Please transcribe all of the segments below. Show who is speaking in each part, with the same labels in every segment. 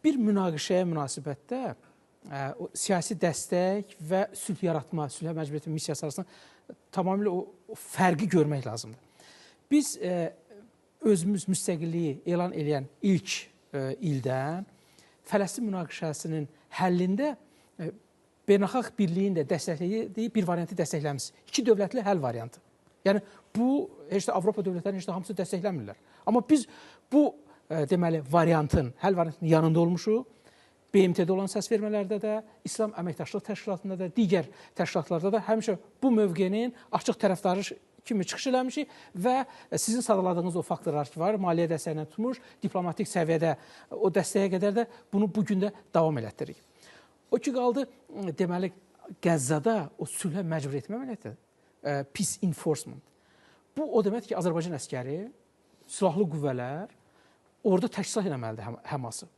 Speaker 1: bir münaqişəyə münasibətdə siyasi dəstək və sülh yaratma, sülhə məcbur etmə missiyası arasında tamamilə o fərqi görmək lazımdır. Biz özümüz müstəqilliyi elan edən ilk ildən Fələstin münaqişəsinin həllində beynəlxalq birliyin də dəstəklədiyi bir variantı dəstəkləmişiz. İki dövlətli həll variantı. Yəni, bu, heç də Avropa dövlətlərinin heç də hamısı dəstəkləmirlər. Amma biz bu, deməli, variantın, həll variantının yanında olmuşuq. BMT-də olan səsvermələrdə də, İslam Əməkdaşlıq Təşkilatında da, digər təşkilatlarda da həmişə bu mövqenin açıq tərəfdarı kimi çıxış eləmişik və sizin sadaladığınız o faktorlar ki var, maliyyə dəstəyindən tutmuş, diplomatik səviyyədə o dəstəyə qədər də bunu bugün də davam elətdirik. O ki qaldı, deməli, Qəzzada o sülhə məcbur etmə əməliyyatı, peace enforcement. Bu, o deməkdir ki, Azərbaycan əskəri, silahlı qüvvələr orada təşkil eləməlidir Həması.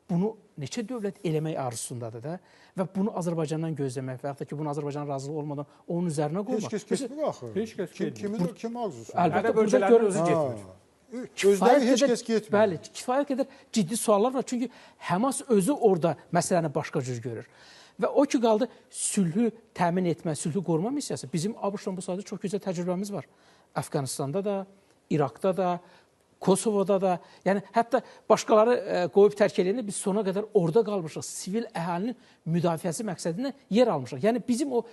Speaker 1: Bunu neçə dövlət eləmək arzusundadır da və bunu Azərbaycandan gözləmək və yaxud da ki, bunu Azərbaycan razılıq olmadan onun üzərinə qoymaq.
Speaker 2: Heç kəs getmir axı.
Speaker 3: Heç kəs getmir.
Speaker 2: Kim arzusu?
Speaker 1: Əlbəttə, burada özü getmir.
Speaker 2: Özləri heç kəs getmir.
Speaker 1: Bəli, kifayət qədər ciddi suallar var. Çünki Həmas özü orada məsələni başqa cür görür. Və o ki qaldı, sülhü təmin etmə, sülhü qoruma missiyası. Bizim ABŞ-la bu sayda çox gözəl təcrübəmiz var. Əfqanistanda da, İraqda da, Kosovoda da, yəni hətta başqaları qoyub tərk edəndə biz sona qədər orada qalmışıq. Sivil əhalinin müdafiəsi məqsədində yer almışıq. Yəni bizim o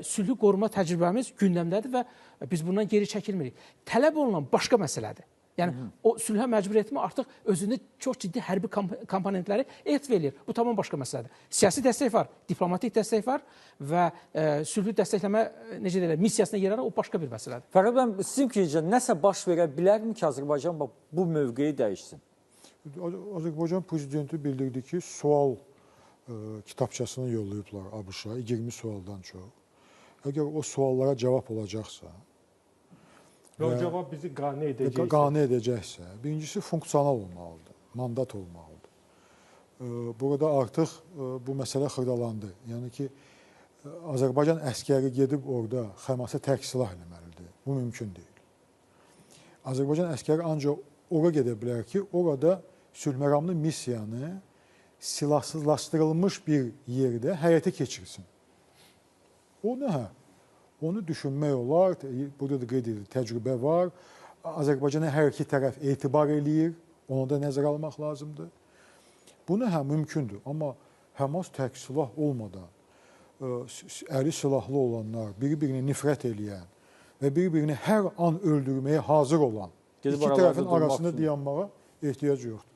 Speaker 1: sülhü qoruma təcrübəmiz gündəmdədir və biz bundan geri çəkilmirik. Tələb olunan başqa məsələdir. Yəni o sülhə məcbur etmə artıq özündə çox ciddi hərbi komponentləri ehtiv eləyir. Bu tamam başqa məsələdir. Siyasi dəstək var, diplomatik dəstək var və sülhü dəstəkləmə missiyasına yer alır, o başqa bir məsələdir.
Speaker 3: Fəqət mən sizin fikircə nəsə baş verə bilərmi ki, Azərbaycan bu mövqeyi dəyişsin?
Speaker 2: Azərbaycan prezidenti bildirdi ki, sual kitabçasını yollayıblar ABŞ-a, 20 sualdan çox. Əgər o suallara cavab olacaqsa,
Speaker 4: o cavab bizi qane edəcəksə.
Speaker 2: Qane edəcəksə, birincisi funksional olmalıdır, mandat olmalıdır. Burada artıq bu məsələ xırdalandı. Yəni ki, Azərbaycan əskəri gedib orada Həmasa tərk silah eləməlidir. Bu mümkün deyil. Azərbaycan əskəri ancaq ora gedə bilər ki, orada sülhməramlı missiyanı silahsızlaşdırılmış bir yerdə həyata keçirsin. O nə? Onu düşünmək olar, burada da qeyd edilir, təcrübə var. Azərbaycana hər iki tərəf etibar eləyir, ona da nəzər almaq lazımdır. Bunu mümkündür, amma Həmas tərk silah olmadan, əli silahlı olanlar, biri-birini nifrət eləyən və biri-birini hər an öldürməyə hazır olan iki tərəfin arasında dayanmağa ehtiyac yoxdur.